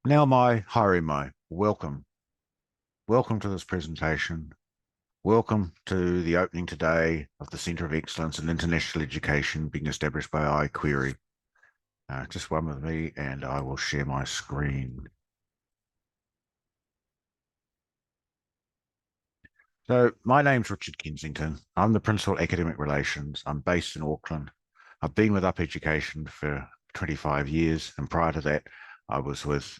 Now mai, haere mai, welcome. Welcome to this presentation. Welcome to the opening today of the Centre of Excellence in International Education being established by iQuery. Just one with me and I will share my screen. So my name's Richard Kensington. I'm the Principal Academic Relations. I'm based in Auckland. I've been with Up Education for 25 years, and prior to that, I was with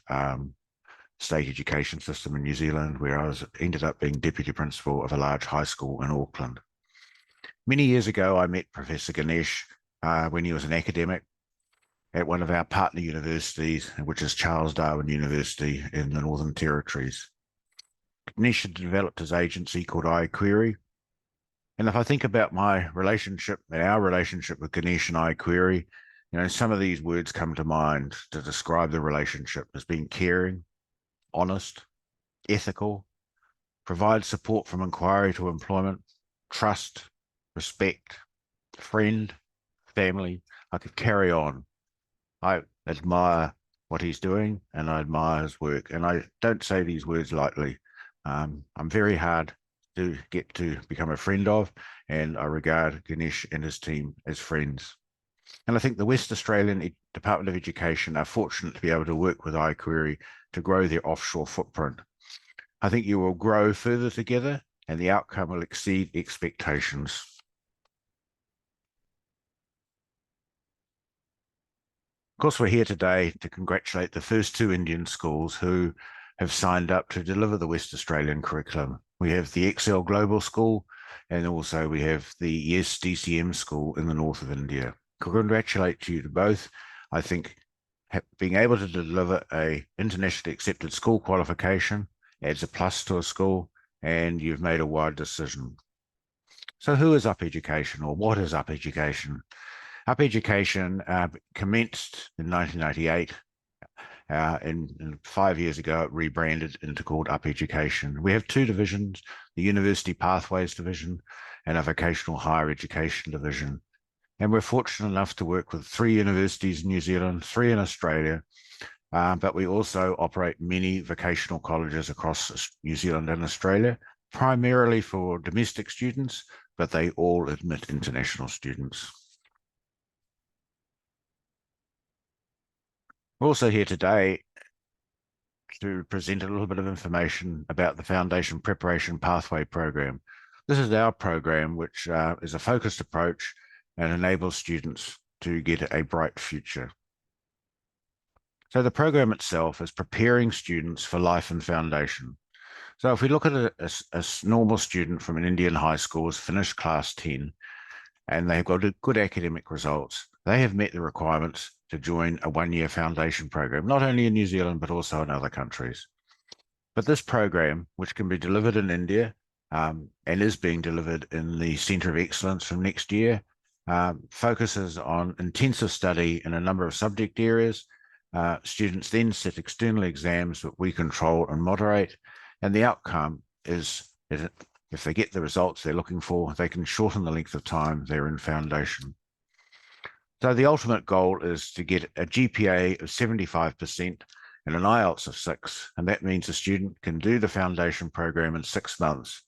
state education system in New Zealand, where ended up being deputy principal of a large high school in Auckland. Many years ago, I met Professor Ganesh when he was an academic at one of our partner universities, which is Charles Darwin University in the Northern Territories. Ganesh had developed his agency called iQuery. And if I think about my relationship and our relationship with Ganesh and iQuery, some of these words come to mind to describe the relationship as being caring, honest, ethical, provide support from inquiry to employment, trust, respect, friend, family. I could carry on. I admire what he's doing and I admire his work. And I don't say these words lightly. I'm very hard to get to become a friend of, and I regard Ganesh and his team as friends. And I think the West Australian Department of Education are fortunate to be able to work with iQuery to grow their offshore footprint. I think you will grow further together and the outcome will exceed expectations. Of course, we're here today to congratulate the first two Indian schools who have signed up to deliver the West Australian curriculum. We have the Excel Global School, and also we have the Yes DCM School in the north of India. Congratulate you to both. I think being able to deliver a internationally accepted school qualification adds a plus to a school, and you've made a wide decision. So who is Up Education, or what is Up Education? Up Education commenced in 1998, and 5 years ago it rebranded into called Up Education. We have two divisions, the University Pathways Division and a Vocational Higher Education Division. And we're fortunate enough to work with 3 universities in New Zealand, 3 in Australia, but we also operate many vocational colleges across New Zealand and Australia, primarily for domestic students, but they all admit international students. We're also here today to present a little bit of information about the Foundation Preparation Pathway Program. This is our program, which is a focused approach and enables students to get a bright future. So the program itself is preparing students for life and foundation. So if we look at a normal student from an Indian high school who's finished class 10 and they've got good academic results, they have met the requirements to join a one-year foundation program, not only in New Zealand, but also in other countries. But this program, which can be delivered in India and is being delivered in the Centre of Excellence from next year, focuses on intensive study in a number of subject areas. Students then sit external exams that we control and moderate, and the outcome is if they get the results they're looking for, they can shorten the length of time they're in foundation. So the ultimate goal is to get a GPA of 75% and an IELTS of 6, and that means a student can do the foundation program in 6 months.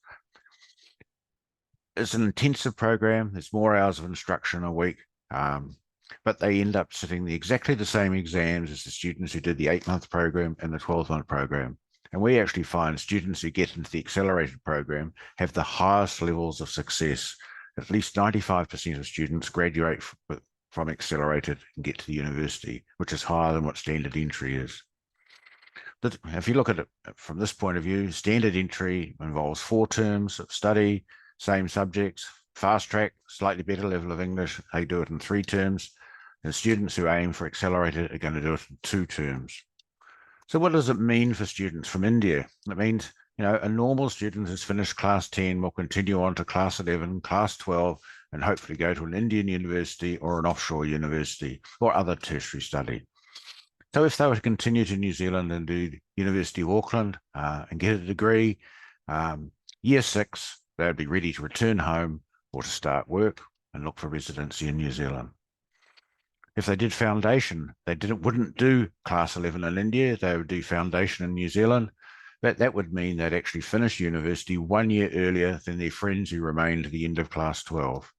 It's an intensive program. There's more hours of instruction a week, but they end up sitting exactly the same exams as the students who did the 8-month program and the 12-month program. And we actually find students who get into the accelerated program have the highest levels of success. At least 95% of students graduate from accelerated and get to the university, which is higher than what standard entry is. If you look at it from this point of view, standard entry involves 4 terms of study, same subjects, fast track, slightly better level of English, they do it in 3 terms. And students who aim for accelerated are going to do it in 2 terms. So what does it mean for students from India? It means, a normal student who's finished class 10 will continue on to class 11, class 12, and hopefully go to an Indian university or an offshore university or other tertiary study. So if they were to continue to New Zealand and do University of Auckland and get a degree, year 6, they'd be ready to return home or to start work and look for residency in New Zealand. If they did foundation, they wouldn't do class 11 in India, they would do foundation in New Zealand. But that would mean they'd actually finish university 1 year earlier than their friends who remained to the end of class 12.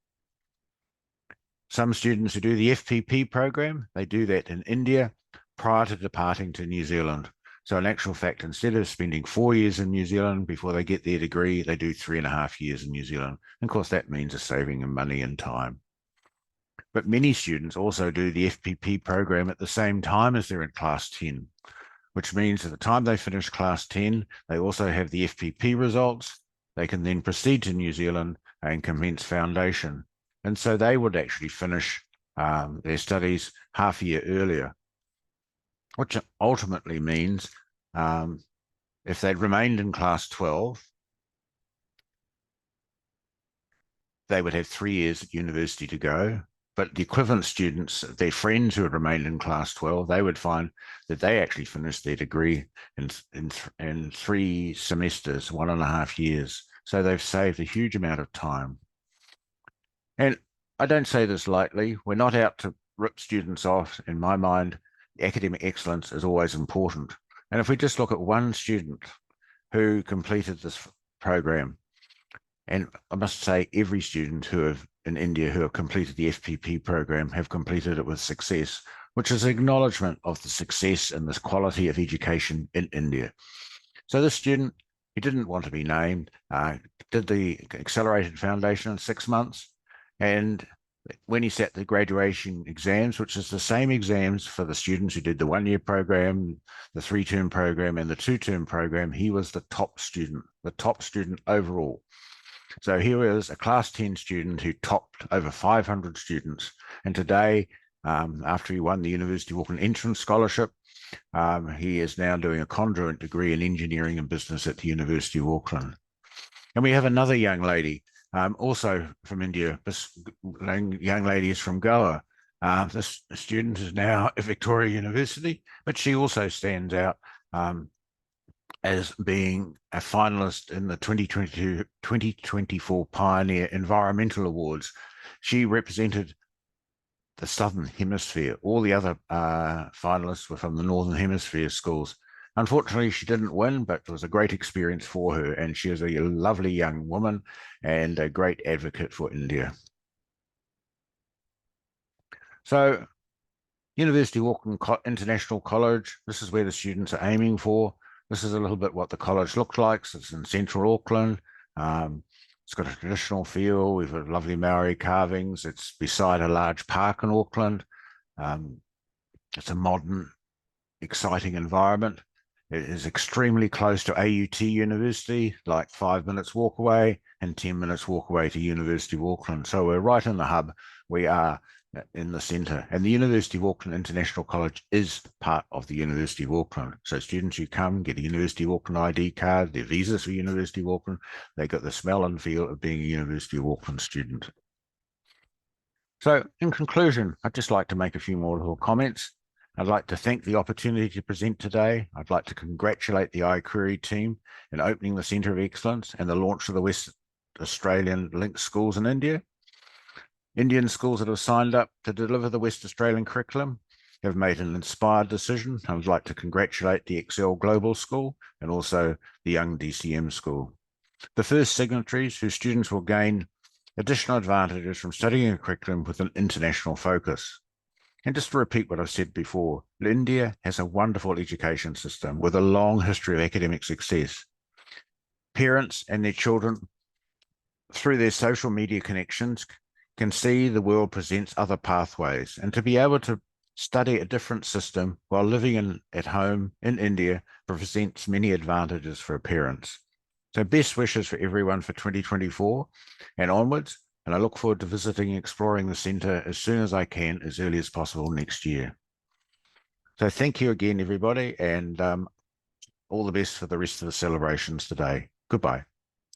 Some students who do the FPP program, they do that in India prior to departing to New Zealand. So in actual fact, instead of spending 4 years in New Zealand before they get their degree, they do 3.5 years in New Zealand. And of course, that means a saving in money and time. But many students also do the FPP program at the same time as they're in class 10, which means at the time they finish class 10, they also have the FPP results. They can then proceed to New Zealand and commence foundation. And so they would actually finish their studies half a year earlier, which ultimately means if they'd remained in class 12, they would have 3 years at university to go. But the equivalent students, their friends who had remained in class 12, they would find that they actually finished their degree in 3 semesters, 1.5 years. So they've saved a huge amount of time. And I don't say this lightly. We're not out to rip students off. In my mind, academic excellence is always important. And if we just look at one student who completed this program, and I must say every student in India who have completed the FPP program have completed it with success, which is acknowledgement of the success and the quality of education in India. So this student, he didn't want to be named, did the accelerated foundation in 6 months. And when he sat the graduation exams, which is the same exams for the students who did the 1 year program, the 3-term program, and the 2-term program, he was the top student overall. So here is a class 10 student who topped over 500 students. And today, after he won the University of Auckland Entrance Scholarship, he is now doing a conjoint degree in engineering and business at the University of Auckland. And we have another young lady, also from India. This young lady is from Goa. This student is now at Victoria University, but she also stands out as being a finalist in the 2024 Pioneer Environmental Awards. She represented the Southern Hemisphere. All the other finalists were from the Northern Hemisphere schools. Unfortunately, she didn't win, but it was a great experience for her, and she is a lovely young woman and a great advocate for India. So, University of Auckland International College, this is where the students are aiming for. This is a little bit what the college looks like. So it's in central Auckland. It's got a traditional feel. We've got lovely Maori carvings. It's beside a large park in Auckland. It's a modern, exciting environment. It is extremely close to AUT University, like 5 minutes walk away and 10 minutes walk away to University of Auckland. So we're right in the hub. We are in the centre. And the University of Auckland International College is part of the University of Auckland. So students who come get a University of Auckland ID card, their visas for University of Auckland, they got the smell and feel of being a University of Auckland student. So in conclusion, I'd just like to make a few more little comments. I'd like to thank the opportunity to present today. I'd like to congratulate the iQuery team in opening the Centre of Excellence and the launch of the West Australian linked schools in India. Indian schools that have signed up to deliver the West Australian curriculum have made an inspired decision. I would like to congratulate the Excel Global School and also the Young DCM School. The first signatories whose students will gain additional advantages from studying a curriculum with an international focus. And just to repeat what I've said before, India has a wonderful education system with a long history of academic success. Parents and their children, through their social media connections, can see the world presents other pathways. And to be able to study a different system while living at home in India presents many advantages for parents. So best wishes for everyone for 2024 and onwards. And I look forward to visiting and exploring the centre as soon as I can, as early as possible next year. So thank you again, everybody, and all the best for the rest of the celebrations today. Goodbye.